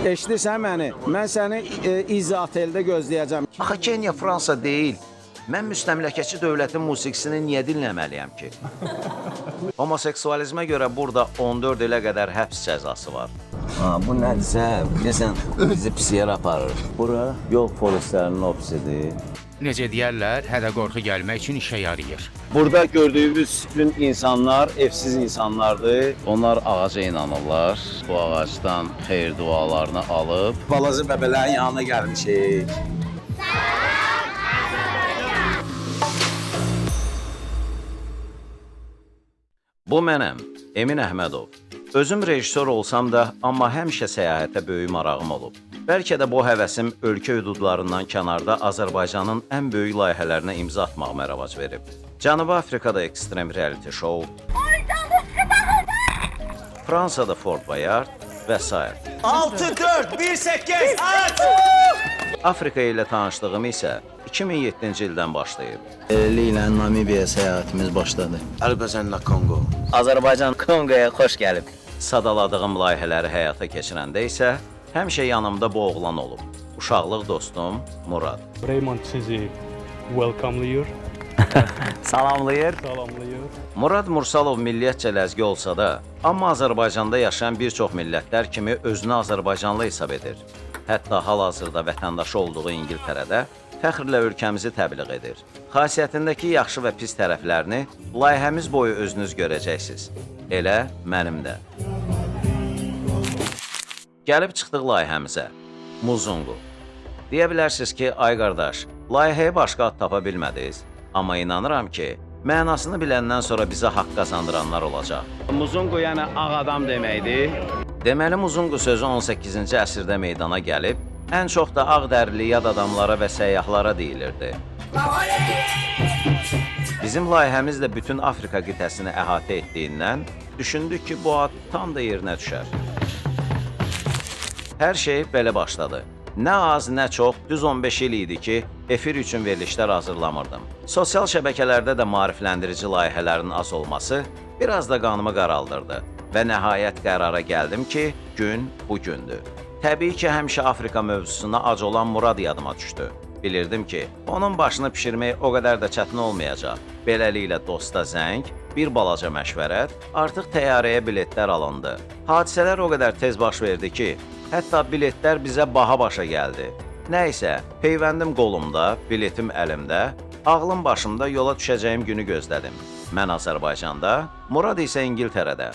Eşidirsən məni? Mən səni İzraildə gözləyəcəm. Axı Kenya Fransa deyil. Mən müstəmləkəçi dövlətin musiqisini niyə dinləməliyəm ki? Homoseksualizmə görə burada 14 ilə qədər həbs cəzası var. Bu nədirsə, bilirsən, bizi pis yerə aparır. Bura yol polislərinin ofisidir. Necə deyərlər, hədə qorxu gəlmək üçün işə yarayır. Burada gördüyünüz bütün insanlar evsiz insanlardır. Onlar ağaca inanırlar. Bu ağacdan xeyir dualarını alıb Balaca bəbələrin yanına gəlmişik. Bu mənəm, Emin Əhmədov. Özüm rejissor olsam da, amma həmişə səyahətə böyük marağım olub. Bəlkə də bu həvəsim ölkə hüdudlarından kənarda Azərbaycanın ən böyük layihələrinə imza atmağıma rəvac verib. Cənubi Afrikada Extreme Reality Show, Fransada Fort Boyard və s. 6-4-1-8 aç! Afrika ilə tanışlığım isə 2007-ci ildən başlayıb. Beləliklə Namibiyaya səyahətimiz başladı. Albazanla Kongo. Azərbaycan Konqoya xoş gəlib. Sadaladığım layihələri həyata keçirəndə isə həmişə yanımda bu oğlan olub. Uşaqlıq dostum Murad. Raymond sizi welcomelayır, Salamlayır. salamlayır. Murad Mursalov milliyyətcə ləzgi olsa da, amma Azərbaycanda yaşayan bir çox millətlər kimi özünü Azərbaycanlı hesab edir. Hətta hal-hazırda vətəndaşı olduğu İngiltərədə fəxrlə ölkəmizi təbliğ edir. Xasiyyətindəki yaxşı və pis tərəflərini layihəmiz boyu özünüz görəcəksiniz. Elə mənim də. Gəlib çıxdıq layihəmizə. Muzunqu. Deyə bilərsiniz ki, ay qardaş, layihəyə başqa ad tapa bilmədiniz. Amma inanıram ki, mənasını biləndən sonra bizə haqq qazandıranlar olacaq. Muzunqu yəni ağ adam deməkdir. Deməli, Muzunqu sözü 18-ci əsrdə meydana gəlib, ən çox da ağ dərili yad adamlara və səyyahlara deyilirdi. Bizim layihəmiz də bütün Afrika qitəsini əhatə etdiyindən düşündük ki, bu ad tam da yerinə düşər. Hər şey belə başladı. Nə az, nə çox, düz 15 il idi ki, efir üçün verilişlər hazırlamırdım. Sosial şəbəkələrdə də maarifləndirici layihələrin az olması biraz da qanımı qaraldırdı və nəhayət qərara gəldim ki, gün bu gündür. Təbii ki, həmişə Afrika mövzusuna ac olan Murad yadıma düşdü. Bilirdim ki, onun başını pişirmək o qədər də çətin olmayacaq. Beləliklə dosta zəng, bir balaca məşvərət, artıq təyyarəyə biletlər alındı. Hadisələr o qədər tez baş verdi ki, hətta biletlər bizə baha başa gəldi. Nəysə, peyvəndim qolumda, biletim əlimdə, ağlım başımda yola düşəcəyim günü gözlədim. Mən Azərbaycanda, Murad isə İngiltərədə.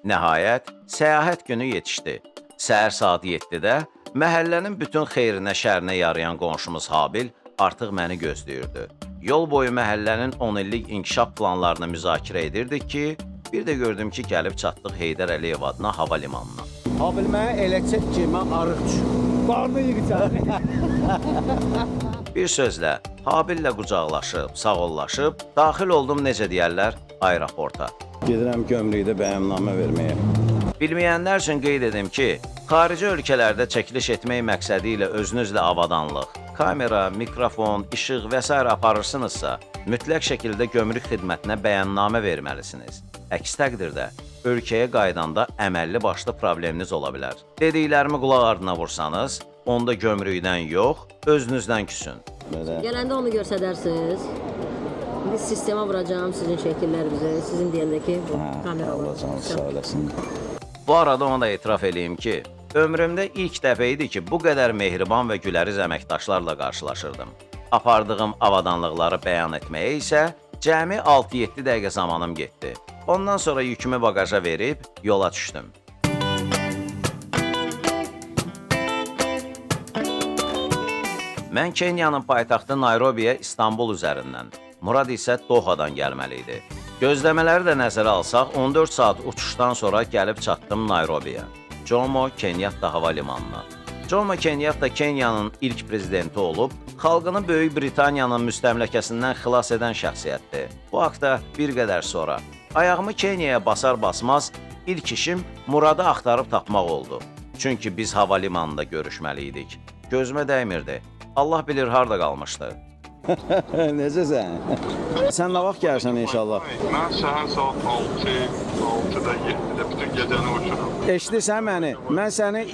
Nəhayət, səyahət günü yetişdi. Səhər saat 7-də məhəllənin bütün xeyrinə, şərinə yarayan qonşumuz Habil artıq məni gözləyirdi. Yol boyu məhəllənin 10 illik inkişaf planlarını müzakirə edirdik ki, bir də gördüm ki, gəlib çatdıq Heydər Əliyev adına hava limanına. Habil mənə elə çək ki, mən arıq düşüm. Qarnı yığacaq. Bir sözlə, Habillə qucaqlaşıb, sağollaşıb, daxil oldum necə deyərlər, aeroporta. Gedirəm gömrükdə bəyannamə verməyə. Bilməyənlər üçün qeyd edim ki, xarici ölkələrdə çəkiliş etmək məqsədi ilə özünüzlə avadanlıq, kamera, mikrofon, işıq və s. aparırsınızsa, mütləq şəkildə gömrük xidmətinə bəyannamə verməlisiniz. Əks təqdirdə, ölkəyə qaydanda əməlli başlı probleminiz ola bilər. Dediklərimi qulaq ardına vursanız, onda gömrükdən yox, özünüzdən küsün. Gələndə onu göstərərsiniz. Biz sistemə vuracağım sizin şəkillərinizi, sizin deyəndəki bu kamera olacaq. Bu arada ona da etiraf edeyim ki, ömrümdə ilk dəfə idi ki, bu qədər mehriban və güləriz əməkdaşlarla qarşılaşırdım. Apardığım avadanlıqları bəyan etməyə isə cəmi 6-7 dəqiqə zamanım getdi. Ondan sonra yükümü bagaja verib yola düşdüm. Mən Kenyanın paytaxtı Nairobiyə İstanbul üzərindən, Murad isə Dohadan gəlməli idi. Gözləmələri də nəzərə alsaq, 14 saat uçuşdan sonra gəlib çatdım Nairobiyə, Jomo Kenyatta hava limanına. Jomo Kenyatta Kenyanın ilk prezidenti olub, xalqını Böyük Britaniyanın müstəmləkəsindən xilas edən şəxsiyyətdir. Bu haqda bir qədər sonra. Ayağımı Kenyaya basar-basmaz ilk işim Muradı axtarıb tapmaq oldu. Çünki biz hava limanında görüşməli idik. Gözümə dəymirdi. Allah bilir harda qalmışdı. Necəsən? Sən nə vaxt gəlirsən inşallah? Mən səhər saat 6-da 7-də bütün gecəni uçurum. Eşidirsən məni? Mən səni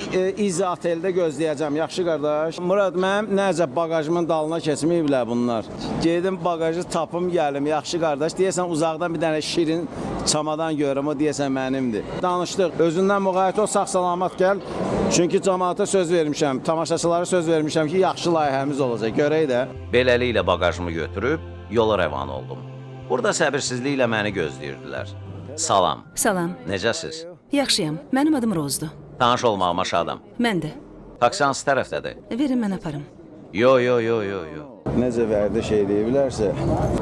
İzza oteldə gözləyəcəm, yaxşı qardaş. Murad, mənim necə bagajımın dalına keçməyiblər bunlar. Gedim bagajı tapım gəlim, yaxşı qardaş. Deyəsən uzaqdan bir dənə şirin çamadan görürəm, o deyəsən mənimdir. Danışdıq, özündən müğayət ol, sağ-salamat gəl. Çünki cəmaata söz vermişəm, tamaşaçılara söz vermişəm ki, yaxşı layihəmiz olacaq, görək də. Beləliklə bagajımı götürüb yola rəvan oldum. Burada səbirsizliklə məni gözləyirdilər. Salam. Salam, Necəsiz? yaxşıyam. Mənim adım Rozdur. Tanış olmağıma şadam. Mən də. Taksi hansı tərəfdədir? Verin mən aparım. Yo. Necə vərdiş eləyibilərsə,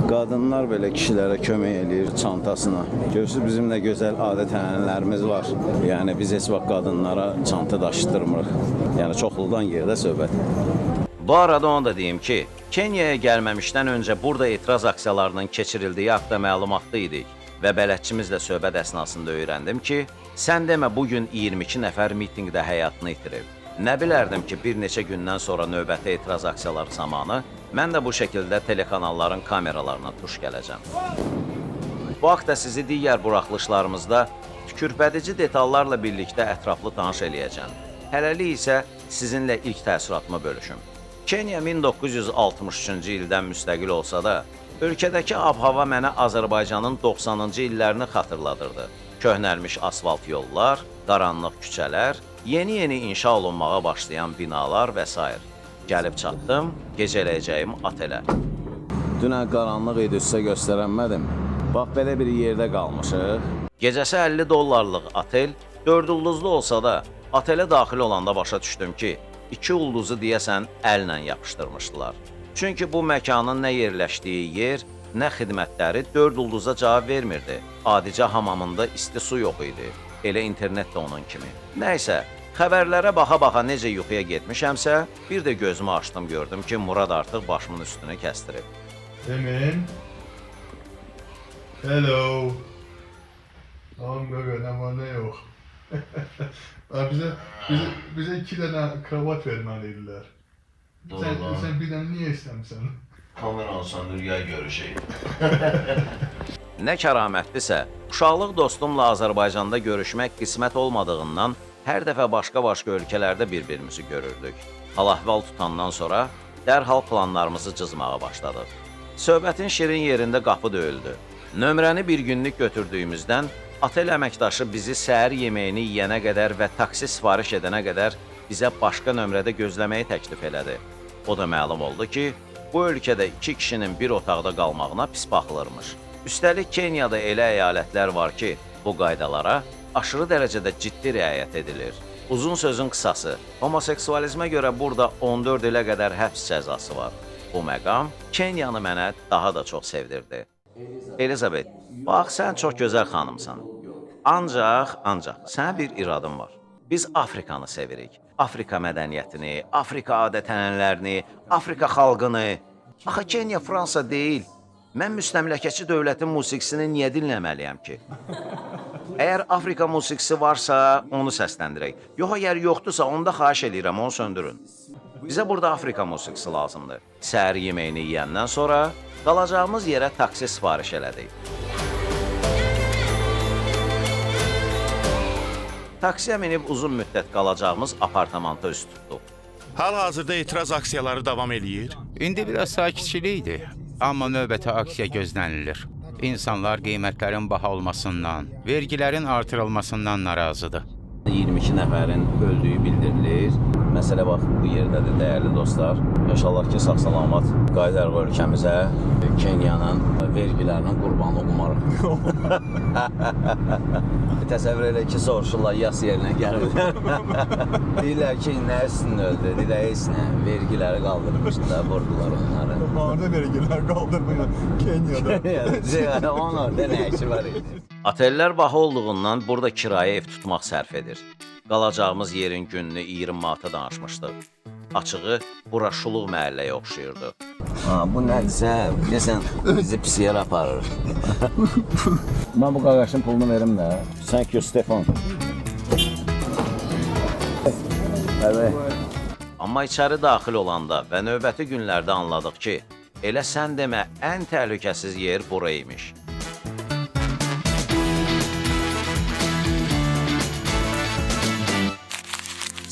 qadınlar belə kişilərə kömək eləyir çantasına. Görürsünüz, bizim də gözəl adət-ənənələrimiz var. Yəni, biz heç vaxt qadınlara çanta daşıtdırmırıq. Yəni, çoxludan yerdə söhbət. Bu arada onu da deyim ki, Kenyaya gəlməmişdən öncə burada etiraz aksiyalarının keçirildiyi haqda məlumatlı idik və bələdçimizlə söhbət əsnasında öyrəndim ki, sən demə bugün 22 nəfər mitinqdə həyatını itirib. Nə bilərdim ki, bir neçə gündən sonra növbəti etiraz aksiyaları zamanı mən də bu şəkildə telekanalların kameralarına tuş gələcəm. Bu haqda sizi digər buraxılışlarımızda tükürpədici detallarla birlikdə ətraflı tanış eləyəcəm. Hələlik isə sizinlə ilk təəssüratımı bölüşüm. Kenya 1963-cü ildən müstəqil olsa da, ölkədəki ab-hava mənə Azərbaycanın 90-cı illərini xatırladırdı. Köhnəlmiş asfalt yollar, qaranlıq küçələr, yeni inşa olunmağa başlayan binalar və s. Gəlib çatdım, gecələyəcəyim otelə. Dünən qaranlıq idi, sizə göstərənmədim. Bax, belə bir yerdə qalmışıq. Gecəsi $50 otel, 4 ulduzlu olsa da, otelə daxil olanda başa düşdüm ki, 2 ulduzu deyəsən əllə yapışdırmışdılar. Çünki bu məkanın nə yerləşdiyi yer, nə xidmətləri 4 ulduza cavab vermirdi. Adicə hamamında isti su yox idi. Elə internet də onun kimi. Nəysə, xəbərlərə baxa-baxa necə yuxuya getmişəmsə, bir də gözümü açdım, gördüm ki, Murad artıq başımın üstünü kəstirib. Emin. Hello. Tamam Gaga, ne var ne yok. bize 2 tane kravat vermeliydiler. Sen bir tane niye istemişsin? Kamera olsan dünya görüşeyim. Nə kəramətlisə, uşaqlıq dostumla Azərbaycanda görüşmək qismət olmadığından hər dəfə başqa ölkələrdə bir-birimizi görürdük. Hal-əhval tutandan sonra dərhal planlarımızı cızmağa başladıq. Söhbətin şirin yerində qapı döyüldü. Nömrəni bir günlük götürdüyümüzdən otel əməkdaşı bizi səhər yeməyini yeyənə qədər və taksi sifariş edənə qədər bizə başqa nömrədə gözləməyi təklif elədi. O da məlum oldu ki, bu ölkədə 2 kişinin bir otaqda qalmağına pis baxılırmış. Üstəlik Kenyada elə əyalətlər var ki, bu qaydalara aşırı dərəcədə ciddi riayət edilir. Uzun sözün qısası, homoseksualizmə görə burada 14 ilə qədər həbs cəzası var. Bu məqam Kenyanı mənə daha da çox sevdirdi. Elizabeth, bax, sən çox gözəl xanımsan. Ancaq, sənə bir iradın var. Biz Afrikanı sevirik. Afrika mədəniyyətini, Afrika adət-ənənələrini, Afrika xalqını. Axı Kenya Fransa deyil. Mən müstəmləkəçi dövlətin musiqisini niyə dinləməliyəm ki? Əgər Afrika musiqisi varsa, onu səsləndirək. Yox, əgər yoxdursa, onda xahiş edirəm, onu söndürün. Bizə burada Afrika musiqisi lazımdır. Səhər yeməyini yeyəndən sonra qalacağımız yerə taksi sifariş elədik. Taksiyə minib uzun müddət qalacağımız apartamanta üst tutduq. Hal-hazırda etiraz aksiyaları davam eləyir. İndi biraz sakitçilikdir, amma növbəti aksiya gözlənilir. İnsanlar qiymətlərin baha olmasından, vergilərin artırılmasından narazıdır. 22 nəfərin öldüyü bildirilir. Məsələ bax, bu yerdədir, dəyərli dostlar. İnşallah ki, sağ-salamat qayıdarıq ölkəmizə, Kenyanın vergilərinin qurbanı olmarıq. Təsəvvür elə ki, soruşurlar, yas yerinə gəlirlər. Deyirlər ki, nə üstün öldü, deyirlər, heç vergiləri qaldırmışlar, vurdular onları. Orada vergiler kaldırmıyor Kenya'da. Onlar da nə işi var idi? Otellər baha olduğundan burada kirayə ev tutmaq sərf edir. Qalacağımız yerin gününü 20 manata danışmışdıq. Açığı, bura şuluq məhəlləyə oxşayırdı. Bu nədirsə, desən, bizi pis yer aparır. Mən bu qaqaşın pulunu verim də. Thank you, Stefan. Amma içəri daxil olanda və növbəti günlərdə anladıq ki, Elə sən demə, ən təhlükəsiz yer bura imiş.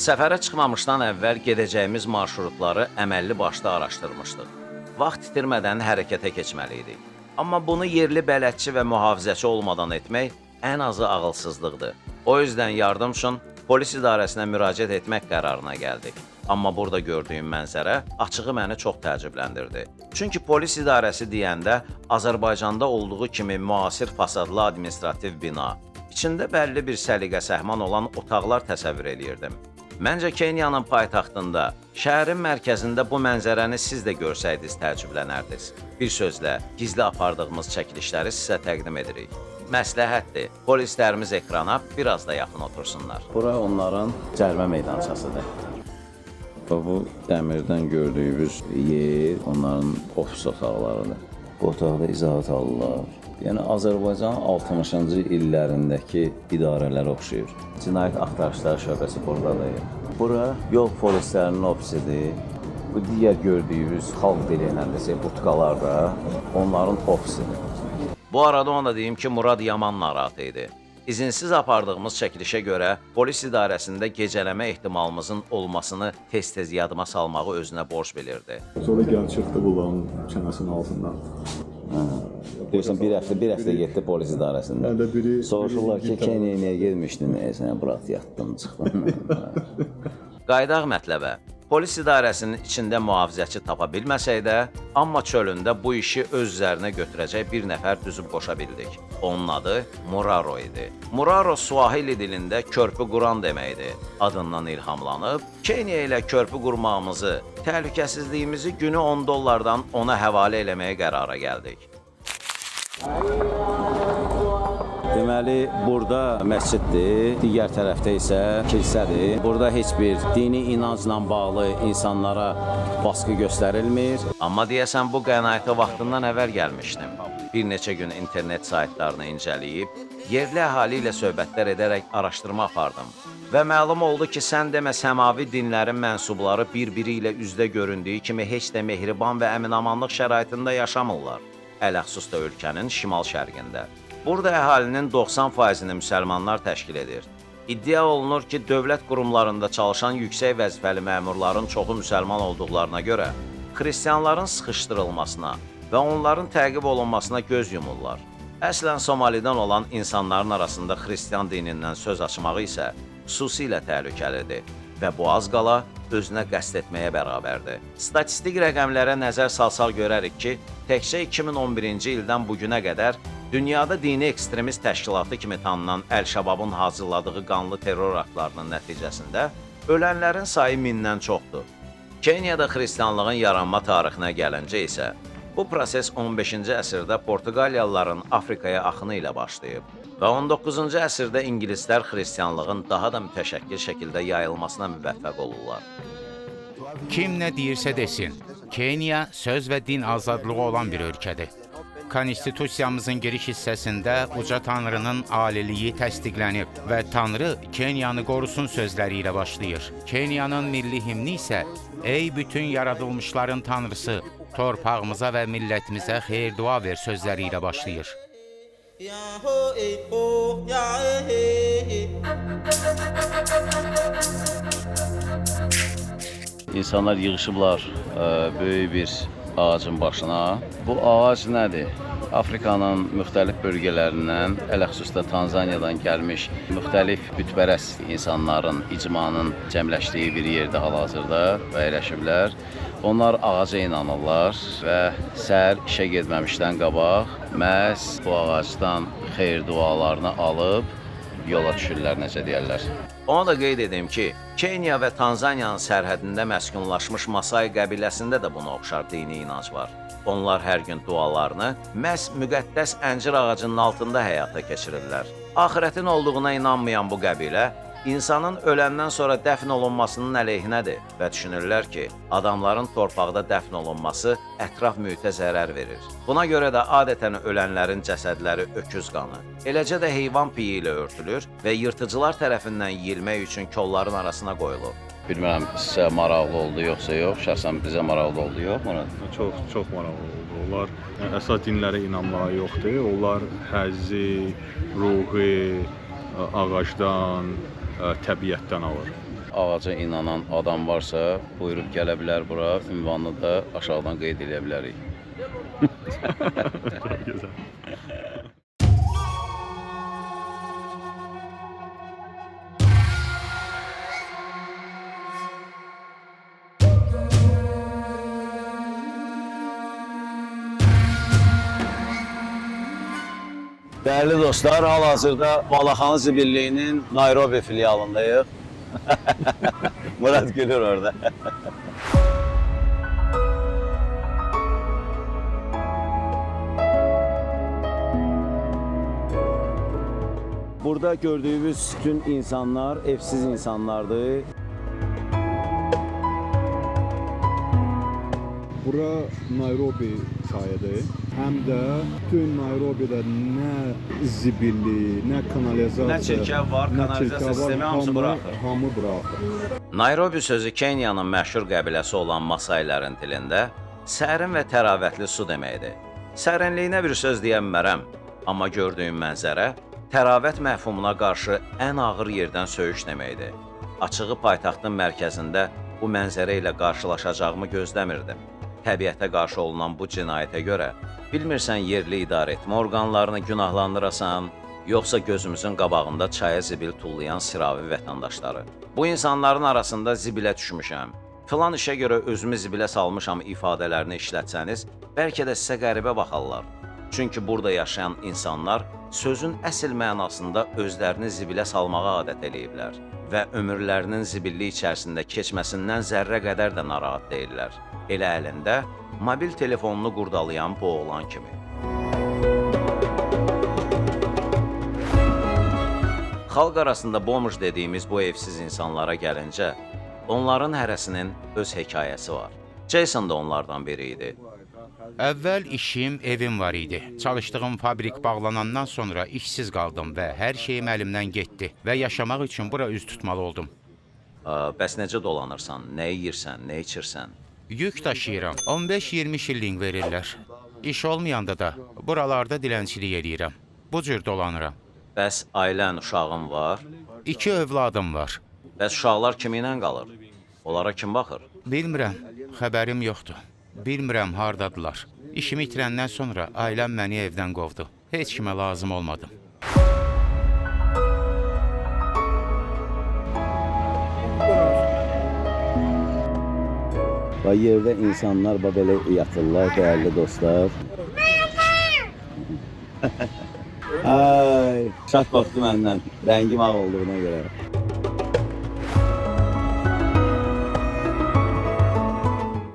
Səfərə çıxmamışdan əvvəl gedəcəyimiz marşrutları əməlli başda araşdırmışdıq. Vaxt itirmədən hərəkətə keçməliydik. Amma bunu yerli bələdçi və mühafizəçi olmadan etmək ən azı ağılsızlıqdır. O yüzdən yardım üçün polis idarəsinə müraciət etmək qərarına gəldik. Amma burada gördüyüm mənzərə açığı məni çox təəccübləndirdi. Çünki polis idarəsi deyəndə Azərbaycanda olduğu kimi müasir fasadlı administrativ bina, içində bəlli bir səliqə səhman olan otaqlar təsəvvür eləyirdim. Məncə Kenyanın paytaxtında, şəhərin mərkəzində bu mənzərəni siz də görsəydiniz təəccüblənərdiniz. Bir sözlə, gizli apardığımız çəkilişləri sizə təqdim edirik. Məsləhətdir, polislərimiz ekrana biraz da yaxın otursunlar. Bura onların cərimə meydançasıdır. Bu dəmirdən gördüyümüz yer onların ofis otaqlarıdır. Bu otaqda izahat alırlar. Yəni Azərbaycan 60-cı illərindəki idarələrə oxşayır. Cinayət Axtarışları şöbəsi buradadır. Bura yol polislərinin ofisidir. Bu digər gördüyümüz xalq dili ilə desək butqalar da onların ofisidir. Bu arada onu da deyim ki, Murad yaman narahat idi. İzinsiz apardığımız çəkilişə görə polis idarəsində gecələmə ehtimalımızın olmasını tez-tez yadıma salmağı özünə borc bilirdi. Sonra gəl çıxdı bulanın çənəsinin altından. Deyirsən, bir həftə getdi polis idarəsində. Soruşurlar ki, Kenyaya niyə gelmişdin? Sən bırak, yatdın, çıxdın. Qaydaq mətləbə. Polis idarəsinin içində mühafizəçi tapa bilməsək də, amma çölündə bu işi öz üzərinə götürəcək bir nəfər düzüb qoşa bildik. Onun adı Muraro idi. Muraro Swahili dilində körpü quran deməkdir. Adından ilhamlanıb, Kenya ilə körpü qurmağımızı, təhlükəsizliyimizi günü $10 ona həvalə eləməyə qərara gəldik. Deməli, burada məsciddir, digər tərəfdə isə kilsədir. Burada heç bir dini inancla bağlı insanlara baskı göstərilmir. Amma deyəsən bu qənaətə vaxtından əvvəl gəlmişdim. Bir neçə gün internet saytlarını incələyib, yerli əhali ilə söhbətlər edərək araşdırma apardım. Və məlum oldu ki, sən demə səmavi dinlərin mənsubları bir-biri ilə üzdə göründüyü kimi heç də mehriban və əminamanlıq şəraitində yaşamırlar. Ələxsus da ölkənin şimal-şərqində. Burada əhalinin 90%-ni müsəlmanlar təşkil edir. İddia olunur ki, dövlət qurumlarında çalışan yüksək vəzifəli məmurların çoxu müsəlman olduqlarına görə xristianların sıxışdırılmasına və onların təqib olunmasına göz yumurlar. Əslən Somalidən olan insanların arasında xristian dinindən söz açmağı isə xüsusilə təhlükəlidir və bu az qala özünə qəsd etməyə bərabərdir. Statistik rəqəmlərə nəzər salsaq görərik ki, təkcə 2011-ci ildən bugünə qədər dünyada dini ekstremist təşkilatı kimi tanınan Əl-Şababın hazırladığı qanlı terror aktlarının nəticəsində ölənlərin sayı 1000-dən çoxdur. Kenyada xristianlığın yaranma tarixinə gəlincə isə, bu proses 15-ci əsrdə Portuqaliyalıların Afrikaya axını ilə başlayıb və 19-cu əsrdə ingilislər xristianlığın daha da mütəşəkkil şəkildə yayılmasına müvəffəq olurlar. Kim nə deyirsə desin, Kenya söz və din azadlığı olan bir ölkədir. Konstitusiyamızın giriş hissəsində uca Tanrının aliliyi təsdiqlənib və Tanrı Kenyanı qorusun sözləri ilə başlayır. Kenyanın milli himni isə ey bütün yaradılmışların Tanrısı, torpağımıza və millətimizə xeyir-dua ver sözləri ilə başlayır. İnsanlar yığışıblar böyük bir ağacın başına. Bu ağac nədir? Afrikanın müxtəlif bölgələrindən, ələxüsus da Tanzaniyadan gəlmiş müxtəlif bütpərəst insanların, icmanın cəmləşdiyi bir yerdə hal-hazırda əyləşiblər. Onlar ağaca inanırlar və səhər işə getməmişdən qabaq məhz bu ağacdan xeyir dualarını alıb yola düşürlər, necə deyərlər. Onu da qeyd edim ki, Kenya və Tanzaniyanın sərhədində məskunlaşmış Masai qəbiləsində də buna oxşar dini inanc var. Onlar hər gün dualarını məhz müqəddəs əncir ağacının altında həyata keçirirlər. Axirətin olduğuna inanmayan bu qəbilə, insanın öləndən sonra dəfn olunmasının əleyhinədir və düşünürlər ki, adamların torpaqda dəfn olunması ətraf mühitə zərər verir. Buna görə də adətən ölənlərin cəsədləri öküz qanı, eləcə də heyvan piyi ilə örtülür və yırtıcılar tərəfindən yeyilmək üçün kolların arasına qoyulur. Bilmirəm, sizə maraqlı oldu yoxsa yox, şəxsən bizə maraqlı oldu yox, Murad? Çox maraqlı oldu. Onlar əsas dinlərə inanmağa yoxdur. Onlar həzzi, ruhi, ağacdan, təbiətdən alır. Ağaca inanan adam varsa, buyurub gələ bilər bura, ünvanını da aşağıdan qeyd edə bilərik. Çox gözəl. Değerli dostlar, hal-hazırda Balaxanı Zibilliyinin Nairobi filialındayıq. Murad gülür orada. Burada gördüğümüz bütün insanlar evsiz insanlardır. Bura Nairobi çayıdır. Həm də bütün Nairobidə nə zibilli, nə kanalizasiya, Nə çirkəv var, kanalizasiya sistemi hamısı buraxır. Hamı buraxır. Nairobi sözü Kenyanın məşhur qəbiləsi olan Masailərin dilində sərin və təravətli su deməkdir. Sərinliyinə bir söz deyə bilmərəm, amma gördüyüm mənzərə təravət məfhumuna qarşı ən ağır yerdən söyüş deməkdir. Açığı paytaxtın mərkəzində bu mənzərə ilə qarşılaşacağımı gözləmirdim. Təbiətə qarşı olunan bu cinayətə görə bilmirsən yerli idarəetmə orqanlarını günahlandırasan, yoxsa gözümüzün qabağında çaya zibil tullayan siravi vətəndaşları. Bu insanların arasında zibilə düşmüşəm, filan işə görə özümü zibilə salmışam ifadələrini işlətsəniz, bəlkə də sizə qəribə baxarlar. Çünki burada yaşayan insanlar sözün əsl mənasında özlərini zibilə salmağa adət eləyiblər və ömürlərinin zibilli içərisində keçməsindən zərrə qədər də narahat deyirlər. Elə əlində mobil telefonunu qurdalayan bu oğlan kimi. Xalq arasında bomj dediyimiz bu evsiz insanlara gəlincə, onların hərəsinin öz hekayəsi var. Jason da onlardan biri idi. Əvvəl işim, evim var idi. Çalışdığım fabrik bağlanandan sonra işsiz qaldım və hər şeyim əlimdən getdi və yaşamaq üçün bura üz tutmalı oldum. Bəs necə dolanırsan, nə yeyirsən, nə içirsən? Yük daşıyıram, 15-20 şilling verirlər. İş olmayanda da buralarda dilənçilik edirəm. Bu cür dolanıram. Bəs ailən, uşağın var? 2 övladım var. Bəs uşaqlar kimi ilə qalır? Onlara kim baxır? Bilmirəm, xəbərim yoxdur. Bilmirəm hardadılar. İşimi itirəndən sonra ailəm məni evdən qovdu. Heç kimə lazım olmadım. Və yerdə insanlar belə yatırlar, değerli dostlar. Ay, şat baxdı məndən, rəngim ağ olduğuna görə.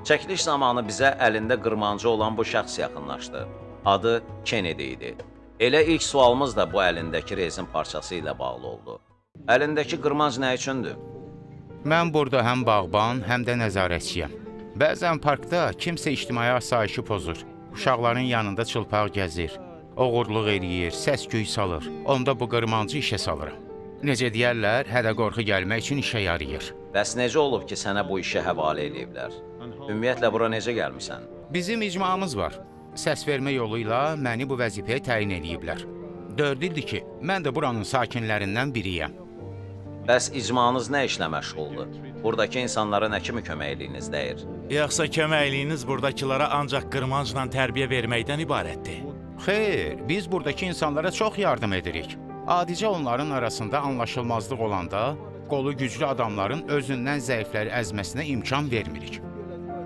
Çəkiliş zamanı bizə əlində qırmancı olan bu şəxs yaxınlaşdı. Adı Kennedy idi. Elə ilk sualımız da bu əlindəki rezin parçası ilə bağlı oldu. Əlindəki qırmanc nə üçündür? Mən burada həm bağban, həm də nəzarətçiyəm. Bəzən parkda kimsə ictimai asayişi pozur. Uşaqların yanında çılpaq gəzir, oğurluq eləyir, səs-küy salır. Onda bu qırmancı işə salıram. Necə deyərlər, hədə qorxu gəlmək üçün işə yarayır. Bəs necə olub ki, sənə bu işə həvalə eləyiblər? Ümumiyyətlə, bura necə gəlmisən? Bizim icmamız var. Səs vermə yolu ilə məni bu vəzifəyə təyin eləyiblər. 4 ildir ki, mən də buranın sakinlərindən biriyəm. Bəs icmanız nə işlə məşğuldur? Buradakı insanlara nə kimi köməkliyiniz dəyir? Yoxsa köməkliyiniz buradakılara ancaq qırmancla tərbiyə verməkdən ibarətdir? Xeyr, biz buradakı insanlara çox yardım edirik. Adicə onların arasında anlaşılmazlıq olanda, qolu güclü adamların özündən zəifləri əzməsinə imkan vermirik.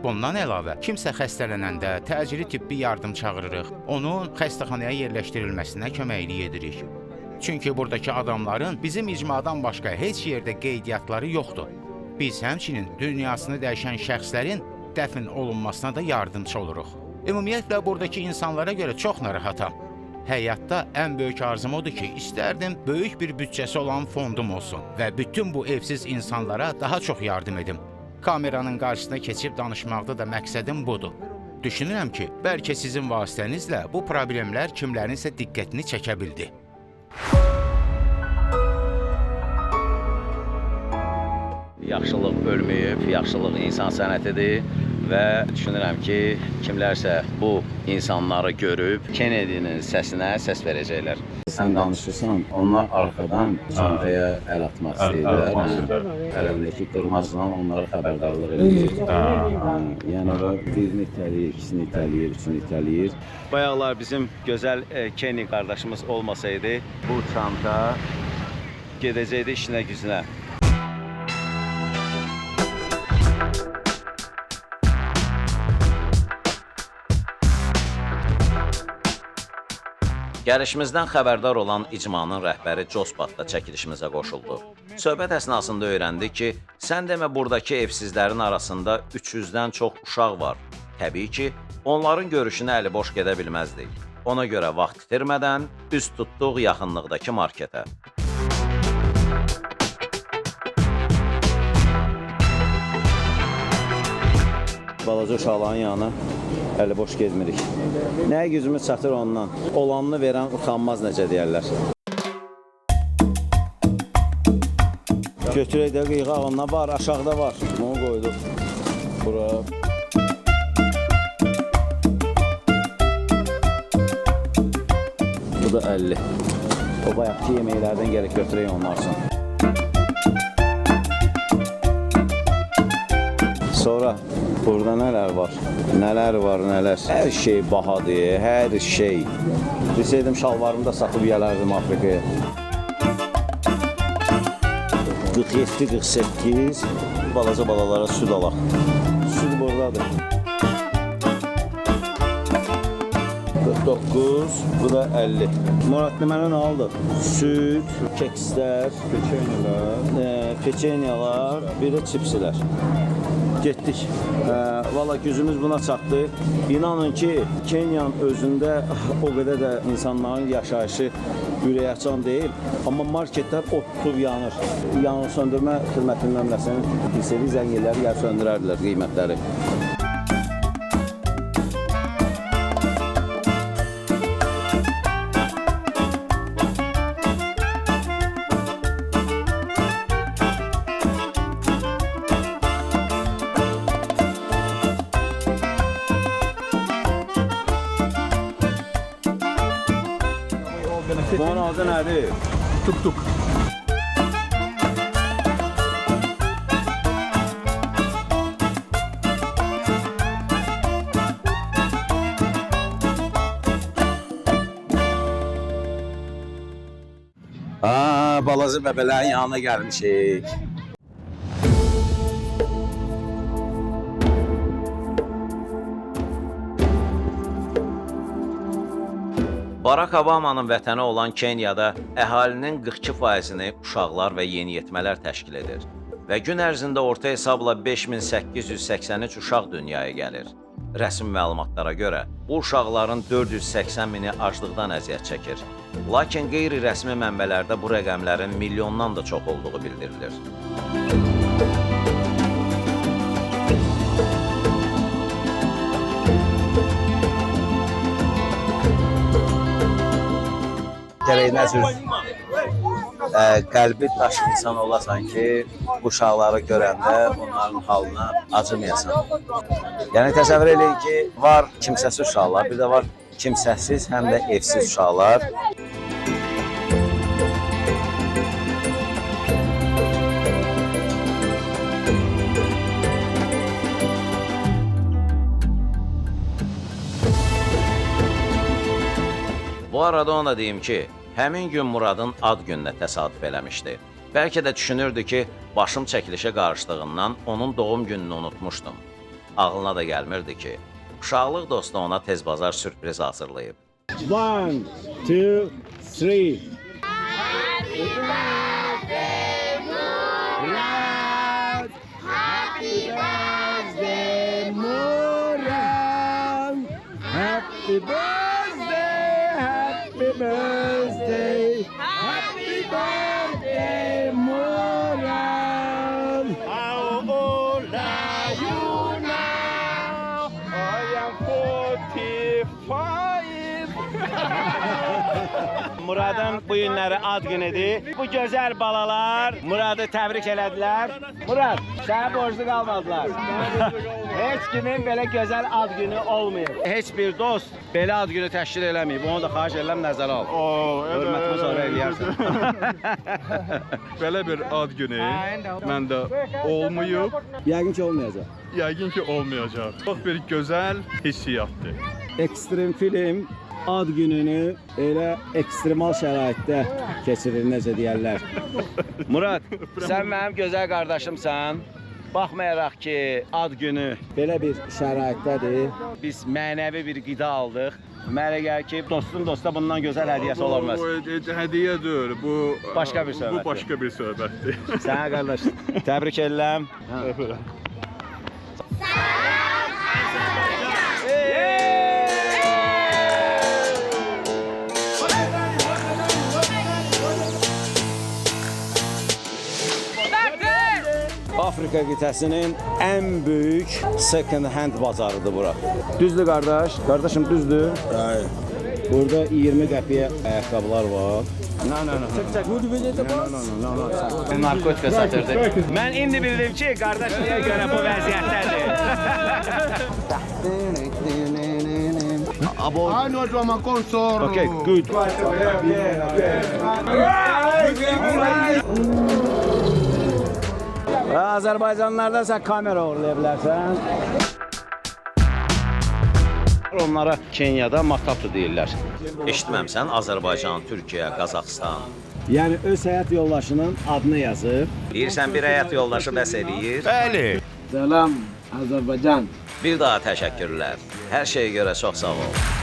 Bundan əlavə, kimsə xəstələnəndə təcili tibbi yardım çağırırıq, onun xəstəxanaya yerləşdirilməsinə köməklik edirik. Çünki buradakı adamların bizim icmadan başqa heç yerdə qeydiyyatları yoxdur. Biz həmçinin dünyasını dəyişən şəxslərin dəfn olunmasına da yardımçı oluruq. Ümumiyyətlə, buradakı insanlara görə çox narahatam. Həyatda ən böyük arzum odur ki, istərdim böyük bir büdcəsi olan fondum olsun və bütün bu evsiz insanlara daha çox yardım edim. Kameranın qarşısına keçib danışmaqda da məqsədim budur. Düşünürəm ki, bəlkə sizin vasitənizlə bu problemlər kimlərinsə diqqətini çəkə bildi. Yaxşılıq ölməyib, yaxşılıq insan sənətidir və düşünürəm ki, kimlərsə bu insanları görüb Kennedinin səsinə səs verəcəklər. Sən danışırsan, onlar arxadan çantaya əl atmaq istəyirlər. Əlindəki qırmacıdan onlara xəbərdarlıq edir. Yəni birini itələyir, ikisini itələyir, üçünü itələyir. Bayaqlar bizim gözəl Kenny qardaşımız olmasaydı, bu çanta gedəcəkdi işinə gücünə. Gəlişimizdən xəbərdar olan icmanın rəhbəri Cospat da çəkilişimizə qoşuldu. Söhbət əsnasında öyrəndik ki, sən demə buradakı evsizlərin arasında 300-dən çox uşaq var. Təbii ki, onların görüşünə əli boş gedə bilməzdik. Ona görə vaxt itirmədən üz tutduq yaxınlıqdakı marketə. Balaca uşaqların yanına əli boş gezmirik. Nəyə gücümüz çatır ondan? Olanını verən utanmaz necə deyərlər. Götürək də qıyğa ondan var, aşağıda var. Onu qoyduq bura. Bu da 50. O bayaqki yeməklərdən gələk götürək onlar üçün. Sonra burada nələr var? Nələr var, nələr? Hər şey bahadır, hər şey. Desəydim şalvarımı da satıb gələrdim Afrikaya. 47-48 balaca balalara süd alaq. Süd buradadır. 49, bu da 50. Murad, mənə nə aldı? Süd, kekslər, peçenyalar, bir də çipsilər. Getdik. Valla gücümüz buna çatdı. İnanın ki, Kenyanın özündə o qədər də insanların yaşayışı ürəkaçan deyil. Amma marketlər od tutub yanır. Yanğın söndürmə xidmətinin nömrəsini bilsədik, zənginləri gəlib söndürərdilər qiymətləri. Bunun adı nədir? Tuk-tuk. Balaca bəbələrin yanına gəlmişik. Barack Obama'nın vətəni olan Kenyada əhalinin 42%-ni uşaqlar və yeniyetmələr təşkil edir və gün ərzində orta hesabla 5883 uşaq dünyaya gəlir. Rəsmi məlumatlara görə, bu uşaqların 480 mini aclıqdan əziyyət çəkir. Lakin qeyri-rəsmi mənbələrdə bu rəqəmlərin milyondan da çox olduğu bildirilir. Gərək nəzür qəlbi daş insan olasan ki, bu uşaqları görəndə onların halına acımayasan. Yəni təsəvvür eləyin ki, var kimsəsiz uşaqlar, bir də var kimsəsiz, həm də evsiz uşaqlar. Bu arada ona deyim ki, həmin gün Muradın ad gününə təsadüf eləmişdi. Bəlkə də düşünürdü ki, başım çəkilişə qarışdığından onun doğum gününü unutmuşdum. Ağlına da gəlmirdi ki, uşaqlıq dostu ona tez bazar sürpriz hazırlayıb. 1, 2, 3. Happy birthday, Murad. Happy birthday, happy birthday. Happy birthday, Murad. How old are you now? I am 45. Muradın bu günləri ad günüdür. Bu gözəl balalar Muradı təbrik elədilər. Murad, sənə borclu qalmadılar. Heç kimin belə gözəl ad günü olmayıb. Heç bir dost belə ad günü təşkil eləməyib. Onu da xahiş edirəm nəzərə al. Hörmətimi sonra eləyərsən. Belə bir ad günü məndə olmayıb. Yəqin ki, olmayacaq. Yəqin ki, olmayacaq. Çox bir gözəl hissiyatdır. Ekstrem film ad gününü elə ekstremal şəraitdə keçirir, necə deyərlər. Murad, sən mənim gözəl qardaşımsan. Baxmayaraq ki, ad günü belə bir şəraitdədir. Biz mənəvi bir qida aldıq. Mənə gəlir ki, dostun dosta bundan gözəl hədiyyəsi ola bilməz. Bu hədiyyə deyil, bu Başqa bir söhbətdir. Bu başqa bir söhbətdir. Sənə qardaş, təbrik edirəm. Afrika qitəsinin ən böyük second hand bazarıdır bura. Düzdür qardaş? Qardaşım düzdür? Hayır. Burada 20 qəpiyə ayaqqabılar var. Narkotika satırdı. Mən indi bildim ki, qardaş niyə görə bu vəziyyətdədir. Okay, good. Azərbaycanlılardan sən kamera uğurlaya bilərsən. Onlara Kenyada matatu deyirlər. Eşitməmsən Azərbaycan, Türkiyə, Qazaxstan. Yəni öz həyat yoldaşının adını yazıb. Deyirsən bir həyat yoldaşı bəs eləyir. Bəli. Salam Azərbaycan. Bir daha təşəkkürlər. Hər şeyə görə çox sağ ol.